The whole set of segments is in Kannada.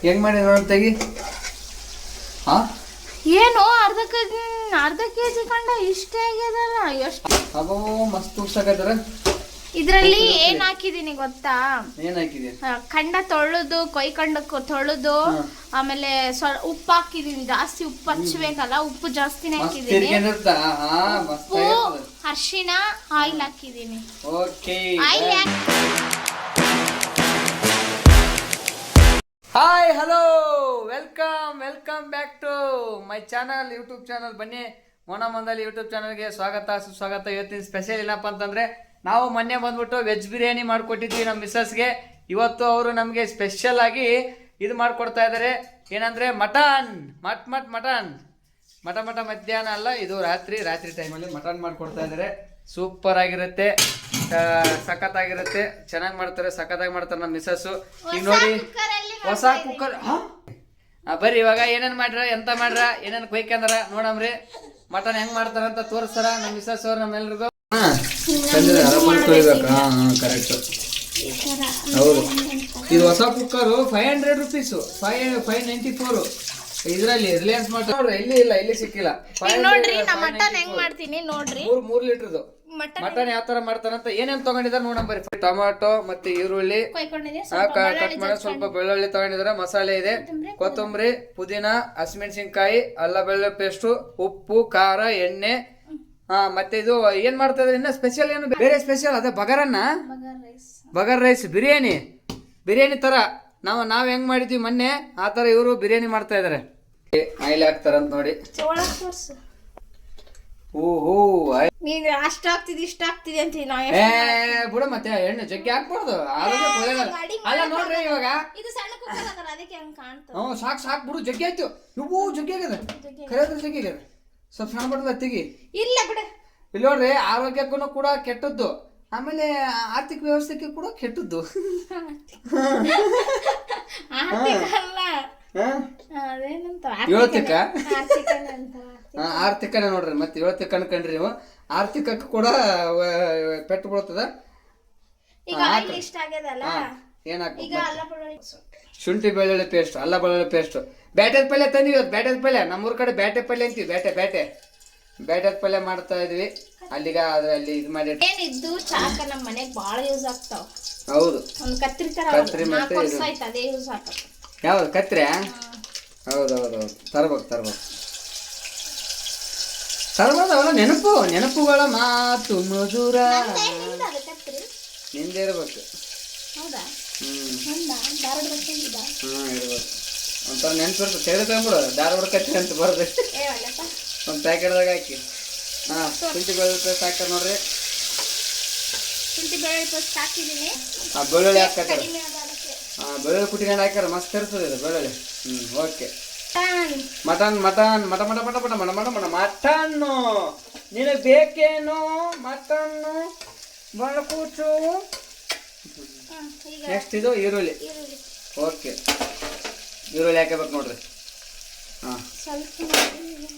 ಹೆಂಗ್ ಮಾಡಿ ನೋಡಿ ತೆಗಿ. ಹಾ ಏನು ಅರ್ಧ ಕೆಜಿ ಕಂಡ ಇಷ್ಟೇ ಆಗ್ಯದಲ್ಲ. ಎಷ್ಟು ಅಬ್ಬೋ ಮಸ್ತ್ ಉಪ್ಸಾಕತ್ತಾರ. ಇದ್ರಲ್ಲಿ ಏನ್ ಹಾಕಿದೀನಿ ಗೊತ್ತಾ? ಏನ್ ಹಾಕಿದೆ? ಖಂಡ ತೊಳೆದು ಕೊಯ್ಕೊಂಡು ತೊಳೆದು ಆಮೇಲೆ ಉಪ್ಪು ಹಾಕಿದೀನಿ. ಜಾಸ್ತಿ ಉಪ್ಪು ಹಚ್ಬೇಕಲ್ಲ, ಉಪ್ಪು ಜಾಸ್ತಿನೇ ಹಾಕಿದೀನಿ. ಉಪ್ಪು, ಅರಿಶಿನ, ಆಯಿಲ್ ಹಾಕಿದೀನಿ. Hi hello welcome back to my channel, YouTube channel. ಬನ್ನಿ ಮೊನಮಂದಲ್ಲಿ ಯೂಟ್ಯೂಬ್ ಚಾನಲ್ಗೆ ಸ್ವಾಗತ ಸುಸ್ವಾಗತ. ಇವತ್ತಿನ ಸ್ಪೆಷಲ್ ಏನಪ್ಪ ಅಂತಂದ್ರೆ, ನಾವು ಮೊನ್ನೆ ಬಂದ್ಬಿಟ್ಟು ವೆಜ್ ಬಿರಿಯಾನಿ ಮಾಡಿಕೊಟ್ಟಿದ್ವಿ ನಮ್ಮ ಮಿಸ್ಸಸ್ಗೆ. ಇವತ್ತು ಅವರು ನಮಗೆ ಸ್ಪೆಷಲ್ ಆಗಿ ಇದು ಮಾಡಿಕೊಡ್ತಾ ಇದ್ದಾರೆ. ಏನಂದರೆ ಮಟನ್ ಮಧ್ಯಾಹ್ನ ಅಲ್ಲ, ಇದು ರಾತ್ರಿ ಟೈಮಲ್ಲಿ ಮಟನ್ ಮಾಡಿಕೊಡ್ತಾ ಇದ್ದಾರೆ. ಸೂಪರ್ ಆಗಿರುತ್ತೆ, ಸಖತ್ತಾಗಿರುತ್ತೆ, ಚೆನ್ನಾಗಿ ಮಾಡ್ತಾರೆ, ಸಖತ್ತಾಗಿ ಮಾಡ್ತಾರೆ ನಮ್ಮ ಮಿಸ್ಸಸ್ಸು. ಈಗ ನೋಡಿ ಹೊಸ ಕುಕ್ಕರ್. ಬರ್ರಿ ಇವಾಗ ಏನೇನು ಮಾಡ್ರ, ಎಂತ ಮಾಡ್ರ, ಏನೇನು ಕೊಯ್ಕಂದ್ರ ನೋಡಮ್ರಿ. ಮಟನ್ ಹೆಂಗ್ ಮಾಡ್ತಾರಂತ ತೋರಿಸ್ತಾರ ನಮ್ಮ ಮಿಸ್ಸಸ್ ಅವ್ರು ನಮ್ಮೆಲ್ರಿಗೂ. ಕರೆಕ್ಟ್, ಹೌದು. ಇದು ಹೊಸ ಕುಕ್ಕರು 500 ರುಪೀಸು, 594 ಇದರಲ್ಲಿ ರಿಲಯನ್ಸ್ ಮಟನ್. ನೋಡ್ರಿ ಇಲ್ಲಿ ಸಿಕ್ಕಿಲ್ಲ. ನೋಡ್ರಿ ನಾ ಮಟನ್ ಹೆಂಗ್ ಮಾಡ್ತೀನಿ ನೋಡ್ರಿ. 3 ಲೀಟರ್ದು ಮಟನ್ ಯಾವ ತರ ಮಾಡ್ತಾರಂತ ಏನೇನ್ ತಗೊಂಡಿದಾರೆ ನೋಡಮ್ ಬರ್ರಿ. ಟೊಮಾಟೊ ಮತ್ತೆ ಈರುಳ್ಳಿ ಕಟ್ ಮಾಡಿ, ಸ್ವಲ್ಪ ಬೆಳ್ಳುಳ್ಳಿ ತಗೊಂಡಿದಾರೆ, ಮಸಾಲೆ ಇದೆ, ಕೊತ್ತಂಬರಿ, ಪುದೀನ, ಹಸಿಮೆಣಸಿನ್ಕಾಯಿ, ಅಲ್ಲ ಬೆಳ್ಳುಳ್ಳಿ ಪೇಸ್ಟು, ಉಪ್ಪು, ಖಾರ, ಎಣ್ಣೆ. ಮತ್ತೆ ಇದು ಏನ್ ಮಾಡ್ತಾ ಇದ್ರೆ ಇನ್ನ ಸ್ಪೆಷಲ್ ಏನು ಬೇರೆ ಸ್ಪೆಷಲ್ ಅದೇ ಬಗರ್ ರೈಸ್ ಬಿರಿಯಾನಿ ತರ ನಾವ್ ಹೆಂಗ್ ಮಾಡಿದ್ವಿ ಮೊನ್ನೆ ಆ ತರ ಇವರು ಬಿರಿಯಾನಿ ಮಾಡ್ತಾ ಇದಾರೆ. ಆಯಿಲ್ ಹಾಕ್ತಾರಂತ ನೋಡಿ. ಓಹೋ ನೀನ್ ಅಷ್ಟ ಆಗ್ತಿದ್ ಇಷ್ಟ ಆಗ್ತಿದೆ ಅಂತ ಬಿಡ, ಮತ್ತೆ ಎಣ್ಣೆ ಜಗ್ಗಿ ಹಾಕ್ಬಾರ್ದು, ಅಲ್ಲ ನೋಡ್ರಿ ಇವಾಗ ಇದು ಸಣ್ಣ ಕುಕ್ಕರ್ ಅದಲ್ಲ, ಅದಕ್ಕೆ ಹಂಗ ಕಾಣ್ತದೆ. ಸಾಕ್ ಬಿಡು, ಜಗ್ಗಿ ಆಯ್ತು. ಇವು ಜಗ್ಗಿ ಆಗ್ಯದ, ಖರೇದ್ರ ಜಗ್ಗಿ ಆಗ್ಯದ. ಸ್ವಲ್ಪ ಸಣ್ಣ ಬಡದ ತೆಗಿ. ಇಲ್ಲ ಬಿಡ, ಇಲ್ಲಿ ನೋಡ್ರಿ, ಆರೋಗ್ಯಕ್ಕೂ ಕೂಡ ಕೆಟ್ಟದ್ದು, ಆಮೇಲೆ ಆರ್ಥಿಕ ವ್ಯವಸ್ಥೆಗೆ ಕೂಡ ಕೆಟ್ಟದ್ದು. ಆರ್ಥಿಕನೇ ನೋಡ್ರಿ, ಮತ್ತೆ ಏಳ್ತಿಕ ಅನ್ಕಂಡ್ರಿ ನೀವು. ಆರ್ಥಿಕಕ್ಕೆ ಕೂಡ ಪೆಟ್ಟು ಬೀಳ್ತದ. ಶುಂಠಿ ಬೆಳ್ಳುಳ್ಳಿ ಪೇಸ್ಟ್, ಅಲ್ಲ ಬೆಳ್ಳುಳ್ಳಿ ಪೇಸ್ಟ್, ಬ್ಯಾಟೆದ ಪಲ್ಯ ತಂದಿವಿ. ಬ್ಯಾಟೆದ ಪಲ್ಯ ನಮ್ಮೂರ್ ಕಡೆ ಬ್ಯಾಟೆ ಪಲ್ಯ ಅಂತೀವಿ. ಬ್ಯಾಟೆದ ಪಲ್ಯ ಮಾಡ್ತಾ ಇದ್ವಿ. ಅಲ್ಲಿಗ ಅಲ್ಲಿ ಇದು ಮಾಡಿ ಏನಿದ್ದು ಚಾಕ ನಮ್ಮ ಮನೆಗೆ ಬಹಳ ಯೂಸ್ ಆಗ್ತಾವ. ಹೌದು, ಒಂದು ಕತ್ರಿ ತರ ಅದೇ ಯೂಸ್ ಆಗ್ತದೆ. ಯಾವ್ದು ಕತ್ರಿ? ಹೌದೌದು, ತರ್ಬೇಕು. ಅವಲ್ಲ ನೆನಪುಗಳ ಮಾತು ಮಧುರ. ನಿಂದೆ ಇರ್ಬೇಕು. ಇರ್ಬೇಕು. ಒಂಥರ ನೆನಪಿರ್ಬೇಕು. ತೆಗೆದುಕೊಂಡ್ಬಿಡು, ಧಾರವಾಡ ಕತ್ರಿ ಅಂತ ಬರೋದು. ಒಂದು ಪ್ಯಾಕೆಟ್ದಾಗ ಹಾಕಿ. ಶುಂಠಿ ಬೆಳ್ಳುಳ್ಳಿ ಪೇಸ್ಟ್ ಹಾಕ್ತಾರೆ ನೋಡ್ರಿ. ಬೆಳ್ಳುಳ್ಳಿ ಹಾಕ್ತಾರೆ. ಬೆಳ್ಳುಳ್ಳಿ ಕುಟ್ಟಿಕೊಂಡು ಹಾಕ್ಯಾರ, ಮಸ್ತ್ ಇರ್ತದೆ ಇದು ಬೆಳ್ಳುಳ್ಳಿ. ಓಕೆ. ಮಟನ್ ನಿನಗೆ ಬೇಕೇನು ಮಟನ್ನು ಬಳಕೂಚು. ನೆಕ್ಸ್ಟ್ ಇದು ಈರುಳ್ಳಿ. ಓಕೆ, ಈರುಳ್ಳಿ ಹಾಕಬೇಕು ನೋಡ್ರಿ.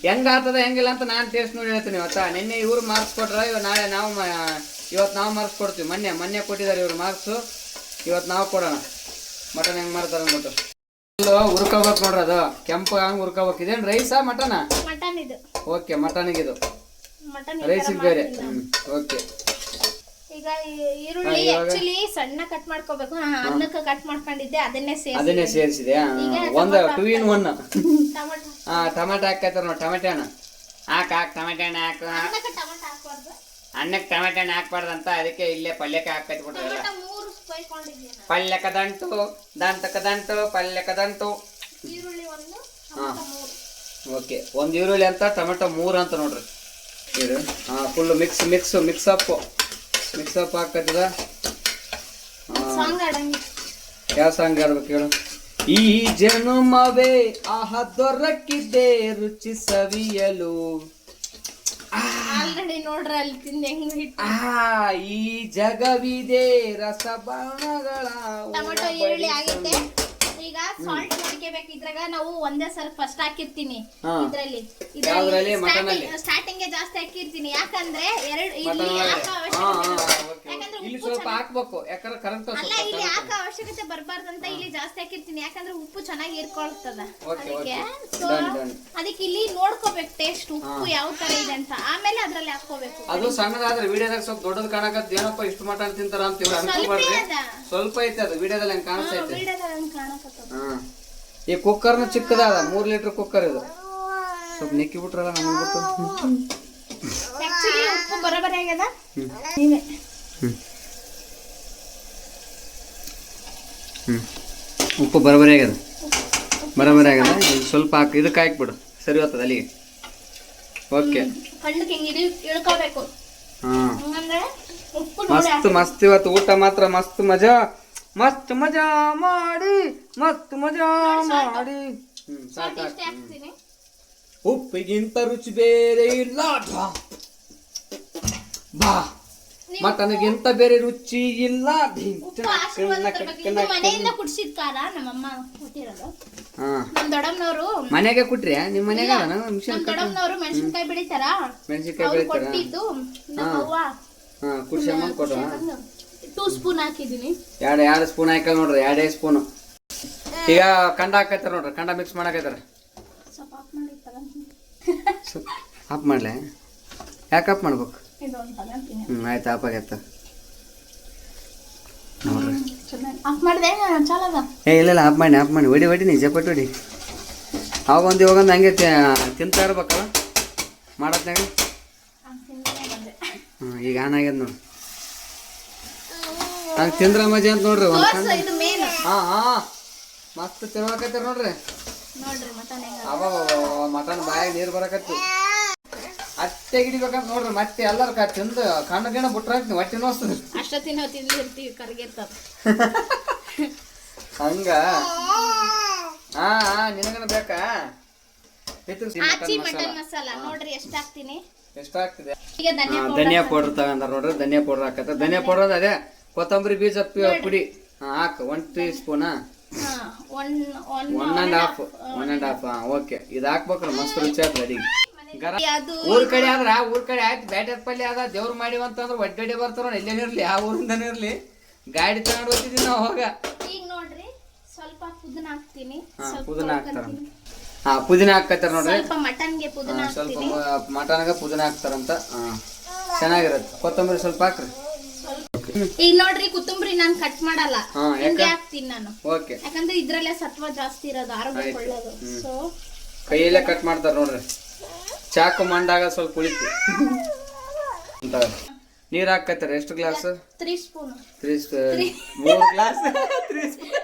ಹೆಂಗ ಆಗ್ತದ ಹೆಂಗಿಲ್ಲ ಅಂತ ನಾನು ಟೇಸ್ಟ್ ನೋಡಿ ಹೇಳ್ತೀನಿ. ಇವತ್ತ ನಿನ್ನೆ ಇವ್ರು ಮಾರ್ಕ್ಸ್ ಕೊಟ್ರ, ನಾಳೆ ಇವತ್ತು ನಾವು ಮಾರ್ಕ್ಸ್ ಕೊಡ್ತೀವಿ. ಮೊನ್ನೆ ಕೊಟ್ಟಿದ್ದಾರೆ ಇವ್ರು ಮಾರ್ಕ್ಸು, ಇವತ್ತು ನಾವು ಕೊಡೋಣ. ಮಟನ್ ಹೆಂಗ್ ಮಾಡ್ತಾರ ಅಂದ್ಬಿಟ್ಟು ಹುರ್ಕೋಬೇಕು ನೋಡ್ರಿ. ಅದು ಕೆಂಪು ಹಂಗೆ ಹುರ್ಕೋಬೇಕು. ಇದೇನು ರೈಸಾ ಮಟನ? ಓಕೆ, ಮಟನ್ಗೆ ಇದು, ರೈಸಿಗೆ ಬೇರೆ. ಓಕೆ. ಈಗ ಈರುಳ್ಳಿ ಆಕ್ಚುಲಿ ಸಣ್ಣ ಕಟ್ ಮಾಡ್ಕೋಬೇಕು. ಅನ್ನಕ್ಕೆ ಕಟ್ ಮಾಡ್ಕೊಂಡಿದ್ದೆ, ಅದನ್ನೇ ಸೇರಿಸಿದೆ. ಒಂದು 2 in 1. ಟೊಮೆಟೊ ಹಾಕೈತಾರ ನೋಡಿ. ಟೊಮೆಟೊ ಹಣ್ಣು ಟೊಮೆಟೊ ಹಣ್ಣು ಅನ್ನಕ್ಕೆ ಟೊಮೆಟೊ ಹಣ್ಣು ಹಾಕ್ಬಾರ್ದಂತ, ಅದಕ್ಕೆ ಇಲ್ಲೇ ಪಲ್ಯಕ್ಕೆ ಹಾಕೈತಿ ಬಿಟ್ರಲ್ಲ. ಪಲ್ಯಕದಂಟು ಓಕೆ. ಒಂದು ಈರುಳ್ಳಿ ಅಂತ, ಟೊಮೆಟೊ 3 ಅಂತ ನೋಡ್ರಿ. ಫುಲ್ ಮಿಕ್ಸಪ್ ಹಾಕತ್ತದ. ಯಾವ ಸಾಂಗ್ ಆಡ್ಬೇಕು ಹೇಳು? ಈ ಜನುಮವೇ ಆಹ ದೊರಕಿದ್ದೆ ರುಚಿ ಸವಿಯಲು. ಈ ಜಗವಿದೆ ರಸಬಾಣಗಳ. ಟೊಮೆಟೊ ಈರುಳ್ಳಿ ಆಗೈತೆ. ಈಗ ಈಗ ಸಾಲ್ಟ್ ನೋಡ್ಕೋಬೇಕು. ಇದ್ರಾಗ ನಾವು ಒಂದೇ ಸಲ ಫಸ್ಟ್ ಹಾಕಿರ್ತೀನಿ ಇದ್ರಲ್ಲಿ ಸ್ಟಾರ್ಟಿಂಗ್ ಜಾಸ್ತಿ ಹಾಕಿರ್ತೀನಿ. ಯಾಕಂದ್ರೆ ಇಲ್ಲಿ ಸ್ವಲ್ಪ ಹಾಕ್ಬೇಕು, ಯಾಕಂದ್ರೆ ಕರೆಕ್ಟ್ ಅಲ್ಲ ಇಲ್ಲಿ ಹಾಕೋ ಅವಶ್ಯಕತೆ ಬರ್ಬಾರ್ದಂತ ಇಲ್ಲಿ ಜಾಸ್ತಿ ಹಾಕಿರ್ತೀನಿ. ಯಾಕಂದ್ರೆ ಉಪ್ಪು ಚೆನ್ನಾಗಿ ಹೀರ್ಕೊಳ್ತದ. ಅದಕ್ಕೆ ಇಲ್ಲಿ ನೋಡ್ಕೋಬೇಕು ಟೇಸ್ಟ್ ಉಪ್ಪು ಯಾವ ತರ ಇದೆ ಅಂತ, ಆಮೇಲೆ ಅದ್ರಲ್ಲಿ ಹಾಕೋಬೇಕು. ಅದು ಸಣ್ಣದಾದ್ರೆ ವಿಡಿಯೋದಾಗ ಸ್ವಲ್ಪ ದೊಡ್ಡದು ಕಾಣಕತ್ ಏನಪ್ಪ ಇಷ್ಟು ಮಟನ್ ತಿಂತಾರ ಅಂತ ಸ್ವಲ್ಪ ಐತೆ ಅದು ವಿಡಿಯೋದಲ್ಲಿ ಹಂಗ ಕಾಣಿಸ್ತೈತೆ. ಈ ಕುಕ್ಕರ್ನ ಚಿಕ್ಕದಾದ 3 ಲೀಟರ್ ಕುಕ್ಕರ್ ಇದು. ಸ್ವಲ್ಪ ನೆಕ್ಕಿ ಬಿಟ್ರಲ್ಲ ನಮಗೆ ಬಿಟ್ಟು. ಉಪ್ಪು ಬರೋಬರಿ ಆಗ್ಯದ. ಉಪ್ಪು ಬರೋಬರಿ ಆಗ್ಯದ. ಸ್ವಲ್ಪ ಹಾಕಿ ಇದಕ್ಕೆ ಹಾಕ್ಬಿಡು, ಸರಿ ಹೋಗ್ತದ ಅಲ್ಲಿಗೆ. ಓಕೆ, ಮಸ್ತ್ ಮಸ್ತ್ ಇವತ್ತು ಊಟ ಮಾತ್ರ ಮಸ್ತ್ ಮಜಾ ಮಾಡಿ. ಉಪ್ಪಿಗಿಂತ ರುಚಿ ಬೇರೆ ಇಲ್ಲ ಬಾ, ಮಟನ್ಗಿಂತ ಬೇರೆ ರುಚಿ ಇಲ್ಲ. ಮನೆಯಿಂದ ಕುಡ್ಸಿದ ಖಾರ ನಮ್ಮಮ್ಮ ಕೊಟ್ಟಿರೋದು. ದೊಡ್ಡಮ್ಮನವರು ಮನೆಗೆ ಕುಟ್ರಿ? ನಿಮ್ ಮನೆಗ ದೊಡ್ಡಮ್ಮನವರು ಮೆಣಸಿನ್ಕಾಯಿ ಬೆಳಿತಾರ, ಕೊಟ್ಟಿದ್ದು ಕುಡ್ಸಿ ಅಮ್ಮ ಕೊಟ್ಟು 2 ಸ್ಪೂನ್ ಹಾಕಿದೀನಿ. 2 ಸ್ಪೂನ್ ಹಾಕಲ್ ನೋಡ್ರಿ, 2 ಸ್ಪೂನ್. ಈಗ ಕಂಡ ಹಾಕೈತಾರ ನೋಡ್ರಿ, ಕಂಡ ಮಿಕ್ಸ್ ಮಾಡಕೈತಾರ. ಆಫ್ ಮಾಡ್ಲೆ? ಯಾಕೆ ಆಫ್ ಮಾಡ್ಬೇಕು? ಆಯ್ತು, ಆಫ್ ಆಗೈತ ನೋಡ್ರಿ. ಇಲ್ಲ ಆಫ್ ಮಾಡಿ ಹೊಡಿ ನೀ ಜಪಟ್ ಹೊಡಿ. ಅವಾಗೊಂದು ಇವಾಗೊಂದು ಹಂಗೆ ತಿಂತಾ ಇರ್ಬೇಕಲ್ಲ ಮಾಡತ್ನಾಗ. ಈಗ ಆನ್ ಆಗ್ಯದ ನೋಡಿ, ಹಂಗೆ ತಿಂದ್ರ ಮಜಾ ಅಂತ ನೋಡ್ರಿ. ಮಸ್ತ್ ತಿನ್ಬೇಕೈತಾರ ನೋಡ್ರಿ. ಮಟನ್ ಬಾಯಾಗ ನೀರು ಬರಕತ್ತಿ, ಅಷ್ಟೇ ಗಿಡಿಬೇಕಂತ ನೋಡ್ರಿ. ಮತ್ತೆ ಎಲ್ಲಾರು ತಿಂದು ಕಣ್ಣು ಗಿಣ ಬಿಟ್ರಾಕ್ತಿ, ಹೊಟ್ಟೆ ನೋಸ್ತದ. ಅಷ್ಟ ತಿಂದಿರ್ತೀವಿ, ಕರ್ಗಿರ್ತಾವ ಹಂಗ. ನಿನಗನ ಬೇಕಾ? ಮಟನ್ ಮಸಾಲ ನೋಡ್ರಿ ಎಷ್ಟು ಹಾಕ್ತೀನಿ. ಎಷ್ಟು ಹಾಕ್ತಿದೆ? ಧನಿಯಾ ಪೌಡರ್ ತಗೊಂಡಾರ ನೋಡ್ರಿ, ಧನಿಯಾ ಪೌಡರ್ ಹಾಕತ್ತ. ಧನಿಯಾ ಪೌಡರ್ ಅದೇ ಕೊತ್ತಂಬರಿ ಬೀಜ ಪುಡಿ ಹಾಕ 1 ಟೀ ಸ್ಪೂನ್. 1.5 ಓಕೆ. ಇದು ಹಾಕ್ಬೇಕ್ರಿ, ಮಸ್ತ್ ರುಚಿ ಆಗ್ತದೆ ಅಡಿಗೆ. ಊರ್ ಕಡೆ ಆಯ್ತು ಬ್ಯಾಟೆ ಪಲ್ಯ ಅದ ದೇವ್ರು ಮಾಡಿವಂತಂದ್ರೆ ಒಡ್ಡಡಿ ಬರ್ತಾರ. ಎಲ್ಲೇನಿರ್ಲಿ ಯಾವ ಊರಿಂದನೇ ಇರ್ಲಿ, ಗಾಡಿ ತಗೊಂಡು ಹೋಗ್ತಿದ್ವಿ ನಾವು ಅವಾಗ. ಈಗ ನೋಡ್ರಿ ಸ್ವಲ್ಪ ಪುದೀನ ಹಾಕ್ತೀನಿ. ಪುದೀನ ಹಾಕ್ತಾರ, ಪುದೀನ ಹಾಕತ್ತಾರ ನೋಡ್ರಿ. ಸ್ವಲ್ಪ ಮಟನ್ಗೆ ಪುದೀನ ಹಾಕ್ತೀನಿ, ಸ್ವಲ್ಪ ಮಟನ್ಗೆ ಪುದೀನ ಹಾಕ್ತಾರಂತ. ಚೆನ್ನಾಗಿರುತ್ತೆ. ಕೊತ್ತಂಬರಿ ಸ್ವಲ್ಪ ಹಾಕ್ರಿ. ಈಗ ನೋಡ್ರಿ ಕೊತ್ತಂಬರಿ ನಾನು ಕಟ್ ಮಾಡಲ್ಲ, ಹಿಂಗೆ ಹಾಕ್ತೀನಿ ನಾನು. ಓಕೆ, ಯಾಕಂದ್ರೆ ಇದ್ರಲ್ಲೇ ಸತ್ವ ಜಾಸ್ತಿ ಇರೋದು, ಆರೋಗ್ಯಕ್ಕೆ ಒಳ್ಳೇದು. ಸೊ ಕೈಯಲ್ಲೇ ಕಟ್ ಮಾಡ್ತಾರ ನೋಡ್ರಿ. ಚಾಕು ಮಂಡಾಗ ಸ್ವಲ್ಪ ಉಳಿತು. ನೀರ್ ಹಾಕತ್ತಾರ. ಎಷ್ಟು ಗ್ಲಾಸ್? 3 ಸ್ಪೂನ್. 3 glass 3 spoon.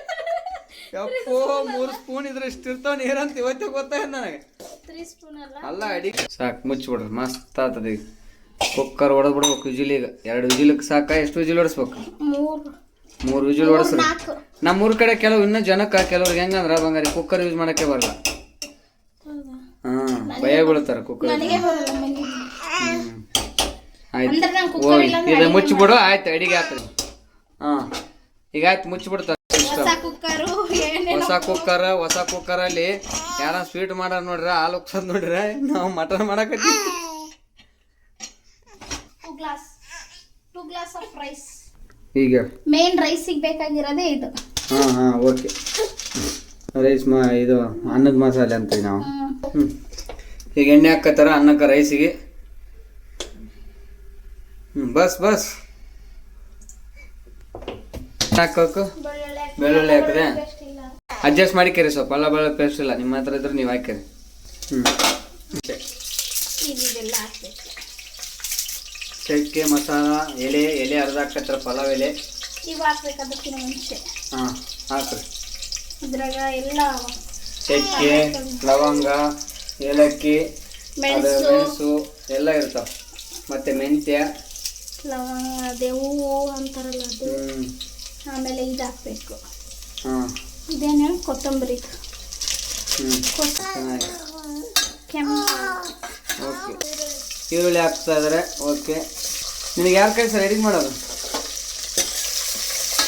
ಯಪ್ಪೋ 3 ಸ್ಪೂನ್ ಇದ್ರೆ ಇಷ್ಟ ಇರ್ತಾವ ನೀರಂತ ಇವತ್ತೇ ಗೊತ್ತಾಗ ನನಗೆ. 3 ಸ್ಪೂನ್ ಅಲ್ಲ ಅಡಿ ಸಾಕು, ಮುಚ್ಚಿಬಿಡ್ರಿ. ಮಸ್ತ್ ಆತದ. ಈಗ ಕುಕ್ಕರ್ ಹೊಡೆದ್ ಬಿಡ್ಬೇಕು ವಿಜಿಲಿಗೆ. 2 ವಿಜಿಲಿಗೆ ಸಾಕ? ಎಷ್ಟು ವಿಜಿಲ್ ಹೊಡಿಸ್ಬೇಕು? 3 ವಿಜಿಲ್ ಹೊಡಿಸ್ರಿ. ನಮ್ಮೂರ್ ಕಡೆ ಕೆಲವು ಇನ್ನೂ ಜನಕ್ಕ ಕೆಲವ್ರಿಗೆ ಹೆಂಗಂದ್ರ ಬಂಗಾರಿ ಕುಕ್ಕರ್ ಯೂಸ್ ಮಾಡಕ್ಕೆ ಬರಲ್ಲ. ಭಯ ಬೀಳ್ತಾರ ಕುಕ್ಕರ್. ಆಯ್ತು, ಇದು ಮುಚ್ಚಿಬಿಡು. ಆಯ್ತು, ಅಡಿಗೆ ಆಗ್ತದೆ. ಈಗ ಆಯ್ತು, ಮುಚ್ಚಿಬಿಡ್ತಾರ. ಹೊಸ ಕುಕ್ಕರ್ ಅಲ್ಲಿ ಯಾರ ಸ್ವೀಟ್ ಮಾಡಾರ ನೋಡ್ರ, ಹಾಲು ಉಕ್ಸದ್ ನೋಡ್ರ, ನಾವು ಮಟನ್ ಮಾಡಕತ್ತೀವಿ. 2 ಗ್ಲಾಸ್ ಆಫ್ ರೈಸ್. ಈಗ ಮೇನ್ ರೈಸಿಗೆ ಬೇಕಾಗಿರೋದೇ ಇದು. ಓಕೆ. ರೈಸ್ ಇದು ಅನ್ನದ ಮಸಾಲೆ ಅಂತೀವಿ ನಾವು. ಈಗ ಎಣ್ಣೆ ಹಾಕತ್ತಾರ ಅನ್ನಕ್ಕೆ, ರೈಸಿಗೆ. ಬಸ್ ಹಾಕೋಕು. ಬೆಳ್ಳುಳ್ಳಿ ಹಾಕಿದೆ. ಅಡ್ಜಸ್ಟ್ ಮಾಡಿಕೇರಿ ಸ್ವಲ್ಪ. ಅಲ್ಲ ಬೆಳ್ಳುಳ್ಳಿ ಪೇಸ್ಟ್ ಇಲ್ಲ ನಿಮ್ಮ ಹತ್ರ ಇದ್ರೆ ನೀವು ಹಾಕಿರಿ. ಚಕ್ಕೆ ಮಸಾಲ ಎಲೆ ಅರ್ಧ ಹಾಕತ್ತಾರ, ಪಲಾವ್ ಎಲೆ ಇವು ಹಾಕ್ಬೇಕದಕ್ಕಿಂತ ಮುಂಚೆ. ಹಾಕ್ರಿ. ಇದ್ರಾಗ ಎಲ್ಲ ಚಕ್ಕೆ, ಲವಂಗ, ಏಲಕ್ಕಿ, ಮೆಣಸು ಎಲ್ಲ ಇರ್ತಾವ. ಮತ್ತೆ ಮೆಂತ್ಯ, ಲವಂಗ, ಅದೇ ಹೂವು ಅಂತಾರಲ್ಲ ಅದು. ಆಮೇಲೆ ಇದು ಹಾಕ್ಬೇಕು. ಇದೇನು ಕೊತ್ತಂಬರಿ. ಓಕೆ. ಈರುಳ್ಳಿ ಹಾಕ್ತಾ ಇದಾರೆ. ಓಕೆ. ನಿನಗೆ ಯಾರು ಕೈ ಸರ್ ಎಡಿಟ್ ಮಾಡೋದು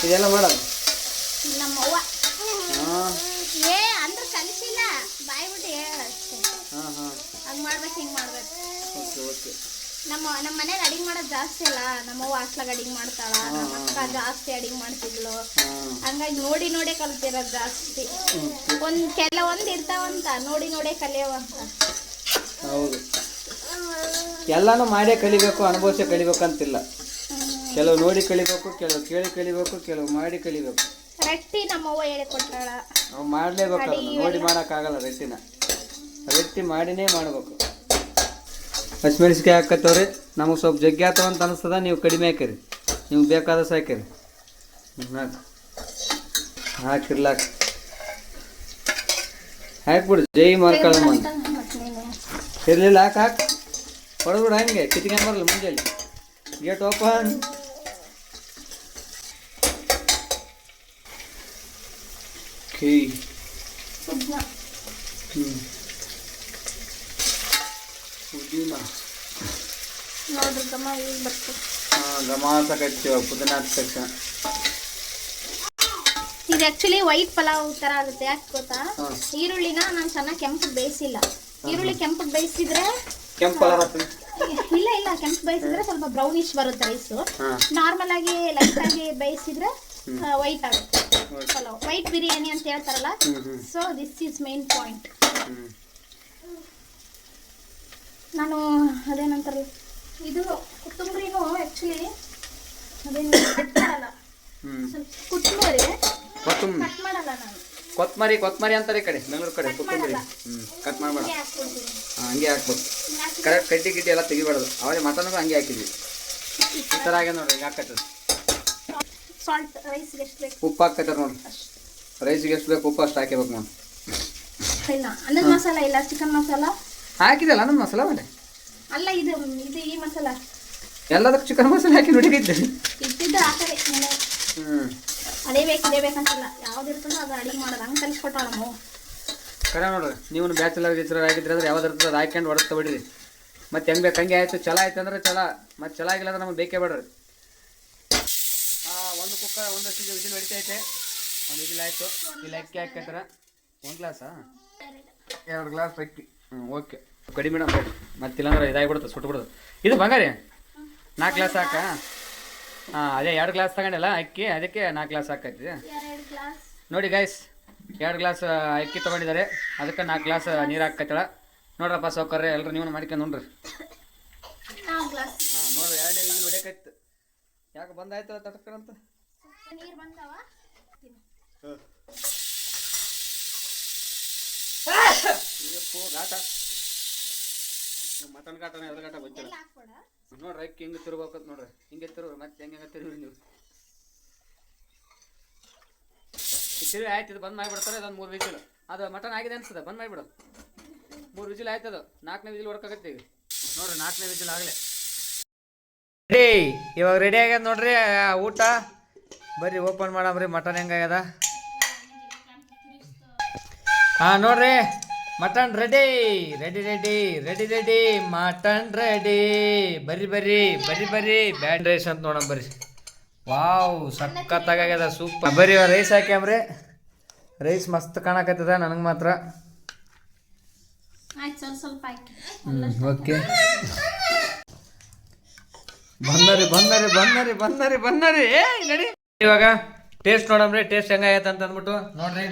ಇದೆಲ್ಲ ಮಾಡೋದು? ನಮ್ಮವ್ವ. ಓಕೆ. ನಮ್ಮ ಮನೇಲಿ ಅಡಿಗೆ ಮಾಡೋದು ಜಾಸ್ತಿ ಅಲ್ಲ, ನಮ್ಮವ್ವ ಹಾಸ್ಲಾಗ ಅಡಿಗೆ ಮಾಡ್ತಾಳ, ನಮ್ಮ ಅಕ್ಕ ಜಾಸ್ತಿ ಅಡಿಗೆ ಮಾಡ್ತಿದ್ಲು, ಹಂಗಾಗಿ ನೋಡಿ ನೋಡೇ ಕಲ್ತಿರೋದು ಜಾಸ್ತಿ. ಕೆಲವೊಂದು ಇರ್ತಾವಂತ ನೋಡೇ ಕಲಿಯೋವಂತ. ಹೌದು, ಎಲ್ಲಾನು ಮಾಡೇ ಕಲಿಬೇಕು, ಅನುಭವಿಸೇ ಕಲಿಬೇಕಂತಿಲ್ಲ. ಕೆಲವು ನೋಡಿ ಕಲಿಬೇಕು, ಕೆಲವು ಕೇಳಿ ಕಲಿಬೇಕು, ಕೆಲವು ಮಾಡಿ ಕಲಿಬೇಕು. ರೊಟ್ಟಿ ನಮ್ಮವ್ವ ಹೇಳಿ ಕೊಟ್ಟಾಳ, ನಾವು ಮಾಡಲೇಬೇಕು. ನೋಡಿ ಮಾಡೋಕ್ಕಾಗಲ್ಲ ರೊಟ್ಟಿನ, ರೊಟ್ಟಿ ಮಾಡಿನೇ ಮಾಡಬೇಕು. ಹಸಿಮೆಣಸಿಕಾಯಿ ಹಾಕತ್ತವ್ರಿ. ನಮಗೆ ಸ್ವಲ್ಪ ಜಗ್ಗಿ ಆತವ ಅಂತ ಅನಿಸ್ತದ, ನೀವು ಕಡಿಮೆ ಹಾಕಿರಿ, ನಿಮ್ಗೆ ಬೇಕಾದ ಸಾಕಿರಿ. ಹಾಕಿರ್ಲಾಕ ಹಾಕ್ಬಿಡು, ಜೈ ಮಾರ್ಕೊಳ್ಳಮ್ಮ ಅಂತ ಇರಲಿಲ್ಲ. ಹಾಕಿ ಹೊಡೆದ್ಬಿಡು, ಹಂಗೆ ಕಿತ್ಕೊಂಡು ಬರಲ್ಲ. ಮುಂಜಾನೆ ಗೇಟ್ ಓಪನ್. ಪುದೀನ ನೋಡ್ರಿ ಗಮ ಈಗ ಬರ್ತದೆ. ಗಮಾಸಕೈತಿ ಪುದೀನ ಹಾಕಿದ ತಕ್ಷಣ. ಇದು ಆಕ್ಚುಲಿ ವೈಟ್ ಪಲಾವ್ ತರ ಆಗುತ್ತೆ. ಯಾಕೆ ಗೊತ್ತಾ? ಈರುಳ್ಳಿನ ನಾನು ಚೆನ್ನಾಗಿ ಕೆಂಪಗೆ ಬೇಯಿಸಿಲ್ಲ. ಈರುಳ್ಳಿ ಕೆಂಪಗೆ ಬೇಯಿಸಿದ್ರೆ ಕೆಂಪು ಕಲರ್ ಆಗ್ತದೆ. ಇಲ್ಲ ಕೆಂಪು ಬೇಯಿಸಿದ್ರೆ ಸ್ವಲ್ಪ ಬ್ರೌನಿಶ್ ಬರುತ್ತೆ ರೈಸು. ನಾರ್ಮಲ್ ಆಗಿ ಲೈಟ್ ಆಗಿ ಬೇಯಿಸಿದ್ರೆ ವೈಟ್ ಆಗುತ್ತೆ ಪಲಾವ್. ವೈಟ್ ಬಿರಿಯಾನಿ ಅಂತ ಹೇಳ್ತಾರಲ್ಲ, so this is main point. ನಾನು ಅದೇನಂತಾರಲ್ಲ, ಇದು ಕೊತ್ತಂಬರಿನೂ ಆ್ಯಕ್ಚುಲಿ ಅದೇನು ಕಟ್ ಮಾಡಲ್ಲ, ಕೊತ್ತಂಬರಿ ಕಟ್ ಮಾಡಲ್ಲ ನಾನು. ಕೊತ್ತಂಬರಿ ಅಂತಾರೆ ಈ ಕಡೆ ಬೆಂಗಳೂರು ಕಡೆ ಕೊತ್ತಂಬರಿ. ಕಟ್ ಮಾಡಬೇಡ, ಹಂಗೆ ಹಾಕ್ಬೇಕು. ಕರೆಕ್ಟ್ ಕಡ್ಡಿ ಗಿಡ್ಡಿ ಎಲ್ಲ ತೆಗಿಬಾರ್ದು. ಅವಾಗ ಮಟನ್ಗೂ ಹಂಗೆ ಹಾಕಿದ್ವಿ. ಈ ಥರ ಆಗ್ಯದ ನೋಡ್ರಿ. ಈಗ ಹಾಕತ್ತದ ಸಾಲ್ಟ್. ರೈಸ್ಗೆ ಎಷ್ಟು ಬೇಕು ಉಪ್ಪು ಹಾಕತ್ತಾರ ನೋಡ್ರಿ. ರೈಸ್ಗೆ ಎಷ್ಟು ಬೇಕು ಉಪ್ಪು ಅಷ್ಟು ಹಾಕಿಬೇಕು ನೋಡಿ. ಇಲ್ಲ ಅನ್ನದ ಮಸಾಲ ಇಲ್ಲ, ಚಿಕನ್ ಮಸಾಲ ಹಾಕಿದಲ್ಲ ಅನ್ನದ ಮಸಾಲ ಮೇಲೆ. ಅಲ್ಲ ಇದು ಈ ಮಸಾಲ ಎಲ್ಲದಕ್ಕೆ ಚಿಕನ್ ಮಸಾಲ ಹಾಕಿ ನುಡಿಗಿದ್ದೆ ಇಟ್ಟಿದ್ರೆ ಆ ಕಡೆ. ಅದೇ ಇದೇ ಬೇಕಂತಿಲ್ಲ, ಯಾವ್ದು ಇರ್ತದೋ ಅದು ಅಡಿಗೆ ಮಾಡೋದು. ಹಂಗೆ ಕಲಿಸ್ಕೊಟ್ಟಾಳ ನಾವು. ಕರೆ ನೋಡ್ರಿ, ನೀವು ಬ್ಯಾಚುಲರ್ ಗೀಚಲರ್ ಆಗಿದ್ರೆ ಅಂದ್ರೆ ಯಾವ್ದು ಇರ್ತದೆ ಅದು ಹಾಕ್ಯಂಡು ಹೊಡೆದು ಬಿಡ್ರಿ. ಮತ್ತೆ ಹೆಂಗೆ ಬೇಕು ಹಂಗೆ ಆಯ್ತು. ಚಲೋ ಆಯ್ತು ಅಂದ್ರೆ ಚಲೋ, ಮತ್ತೆ ಚಲೋ ಆಗಿಲ್ಲ ಅಂದ್ರೆ ನಮಗೆ ಬೇಕೇ ಬೇಡ್ರಿ. ಒಂದು ಕುಕ್ಕರ್ ಒಂದಷ್ಟು ವಿಜಿಲ್ ಹೊಡಿತೈತೆ. ಒಂದು ವಿಜಿಲ್ ಆಯಿತು. ಇಲ್ಲಿ ಅಕ್ಕಿ ಹಾಕ್ತಾರ. 1 ಗ್ಲಾಸಾ 2 ಗ್ಲಾಸ್ ಅಕ್ಕಿ. ಓಕೆ, ಕಡಿಮೆ ಬೇಡ. ಮತ್ತಿಲ್ಲಾಂದ್ರೆ ಇದಾಗಿಬಿಡುತ್ತೆ, ಸುಟ್ಬಿಡುತ್ತೆ. ಇದು ಬಂಗಾರಿ 4 ಗ್ಲಾಸ್ ಹಾಕ. ಅದೇ 2 ಗ್ಲಾಸ್ ತಗೊಂಡಿಲ್ಲ ಅಕ್ಕಿ, ಅದಕ್ಕೆ 4 ಗ್ಲಾಸ್ ಹಾಕೈತಿ. ನೋಡಿ ಗೈಸ್, 2 ಗ್ಲಾಸ್ ಅಕ್ಕಿ ತೊಗೊಂಡಿದ್ದಾರೆ, ಅದಕ್ಕೆ 4 ಗ್ಲಾಸ್ ನೀರು ಹಾಕೈತಳ. ನೋಡ್ರಪ್ಪ ಸೌಕರ್ಯ ಎಲ್ಲರೂ ನೀವು ಮಾಡ್ಕೊಂಡು ನೋಡ್ರಿ. ನೋಡ್ರಿ 2ನೇ ವಿಜಿಲ್ ಹೊಡಿಯಕೈತಿ. ಯಾಕೆ ಬಂದಾಯ್ತಲ್ಲ ತಟಕ್ಕಂತ ನೀರು ಬಂದವ. ಘಾಟ ಮಟನ್ ಘಾಟನ ಎದ್ರ ಘಾಟ ಗೊತ್ತಿಲ್ಲ. ನೋಡ್ರಿ ಅಕ್ಕಿ ಹಿಂಗೆ ತಿರ್ಬೇಕಂತ ನೋಡ್ರಿ. ಹಿಂಗೆ ತಿರುವ್ರಿ, ಮತ್ತೆ ಹೆಂಗೆ ತಿರುವ್ರಿ ನೀವು. ತಿರುವಿ ಆಯ್ತು. ಇದು ಬಂದ್ ಮಾಡಿಬಿಡ್ತಾರೆ. ಇದೊಂದು 3 ವಿಜಿಲ್. ಅದು ಮಟನ್ ಆಗಿದೆ ಅನ್ಸದ, ಬಂದ್ ಮಾಡಿಬಿಡು. 3 ವಿಜಿಲ್ ಆಯ್ತದ. 4ನೇ ವಿಜಿಲ್ ಹೊಡ್ಕಾಗತ್ತೆ ಈಗ. ನೋಡ್ರಿ 4ನೇ ವಿಜಿಲ್ ಆಗಲೇ ರೆಡಿ. ಇವಾಗ ರೆಡಿ ಆಗ್ಯದ ನೋಡ್ರಿ ಊಟ. ಬರ್ರಿ ಓಪನ್ ಮಾಡಮ್ರಿ. ಮಟನ್ ಹೆಂಗಾಗ್ಯದ ನೋಡ್ರಿ. Mutton ready ready ready ready ready mutton ready. ಬರ್ರಿ ಬರ್ರಿ ಬರ್ರಿ ಬರ್ರಿ. ಬ್ಯಾಡ್ ರೈಸ್ ಅಂತ ನೋಡಮ್ ಬರ್ರಿ. ವಾವ್, ಸಖತ್ತಾಗ್ಯದ, ಸೂಪರ್. ಬರ್ರಿ ರೈಸ್ ಹಾಕ್ಯಾಮ್ರಿ. ರೈಸ್ ಮಸ್ತ್ ಕಾಣಕತ್ತದ ನನಗೆ ಮಾತ್ರ. ಓಕೆ, ಬಂದರಿ ಏ ನಡಿ. ಇವಾಗ ಟೇಸ್ಟ್ ನೋಡಮ್ರಿ, ಟೇಸ್ಟ್ ಹೆಂಗಾಗೈತೆ ಅಂತ ಅಂದ್ಬಿಟ್ಟು. ನೋಡ್ರಿ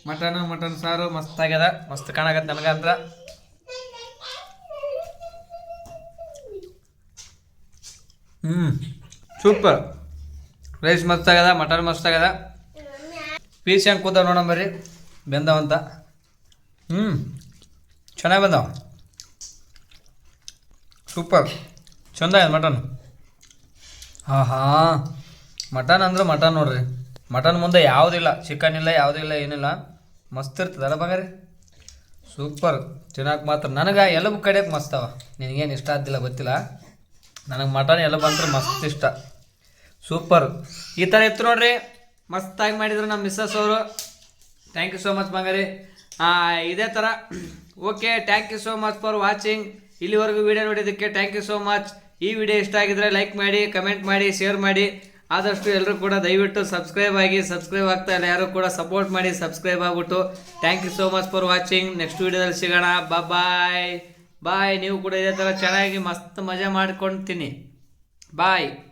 ಮಟನ್ ಸಾರು ಮಸ್ತ್ ಆಗ್ಯದ, ಮಸ್ತ್ ಕಾಣಕತ್ತ ನನಗಂತ್ರ. ಸೂಪರ್. ರೈಸ್ ಮಸ್ತ್ ಆಗ್ಯದ, ಮಟನ್ ಮಸ್ತ್ ಆಗ್ಯದ. ಪೀಸ್ ಹೆಂಗೆ ಕೂತಾವ ನೋಡಂಬರ್ರಿ, ಬೆಂದವಂತ. ಚೆನ್ನಾಗಿ ಬಂದಾವ, ಸೂಪರ್. ಚಂದ ಇದೆ ಮಟನ್. ಮಟನ್ ಅಂದ್ರೆ ಮಟನ್ ನೋಡ್ರಿ. ಮಟನ್ ಮುಂದೆ ಯಾವುದಿಲ್ಲ, ಚಿಕನ್ ಇಲ್ಲ, ಯಾವುದಿಲ್ಲ, ಏನಿಲ್ಲ. ಮಸ್ತ್ ಇರ್ತದಲ್ಲ ಬಂಗಾರಿ, ಸೂಪರ್. ತಿನ್ನಕ್ಕೆ ಮಾತ್ರ ನನಗೆ ಎಲಬು ಕಡಿಯೋಕೆ ಮಸ್ತವ. ನಿನಗೇನು ಇಷ್ಟ ಆದಿಲ್ಲ ಗೊತ್ತಿಲ್ಲ, ನನಗೆ ಮಟನ್ ಎಲಬು ಅಂದ್ರೆ ಮಸ್ತ್ ಇಷ್ಟ. ಸೂಪರ್. ಈ ಥರ ಇತ್ತು ನೋಡ್ರಿ, ಮಸ್ತಾಗಿ ಮಾಡಿದ್ರು ನಮ್ಮ ಮಿಸ್ಸಸ್ ಅವರು. ಥ್ಯಾಂಕ್ ಯು ಸೋ ಮಚ್ ಬಂಗಾರಿ. ಇದೇ ಥರ. Okay, thank you so much for watching. ಇಲ್ಲಿವರೆಗೂ ವಿಡಿಯೋ ನೋಡಿದ್ದಕ್ಕೆ ಥ್ಯಾಂಕ್ ಯು ಸೋ ಮಚ್. ಈ ವಿಡಿಯೋ ಇಷ್ಟ ಆಗಿದ್ರೆ ಲೈಕ್ ಮಾಡಿ, ಕಮೆಂಟ್ ಮಾಡಿ, ಶೇರ್ ಮಾಡಿ. ಆದಷ್ಟು ಎಲ್ಲರೂ ಕೂಡ ದಯವಿಟ್ಟು ಸಬ್ಸ್ಕ್ರೈಬ್ ಆಗಿ. ಸಬ್ಸ್ಕ್ರೈಬ್ ಆಗ್ತಾ ಇಲ್ಲ ಯಾರು ಕೂಡ ಸಪೋರ್ಟ್ ಮಾಡಿ, ಸಬ್ಸ್ಕ್ರೈಬ್ ಆಗ್ಬಿಟ್ಟು. Thank you so much for watching. Next ವಿಡಿಯೋದಲ್ಲಿ ಸಿಗೋಣ. ಬಾಯ್. ಬಾಯ್. ನೀವು ಕೂಡ ಇದೇ ಥರ ಚೆನ್ನಾಗಿ ಮಸ್ತ್ ಮಜಾ ಮಾಡ್ಕೊಳ್ತೀನಿ. ಬಾಯ್.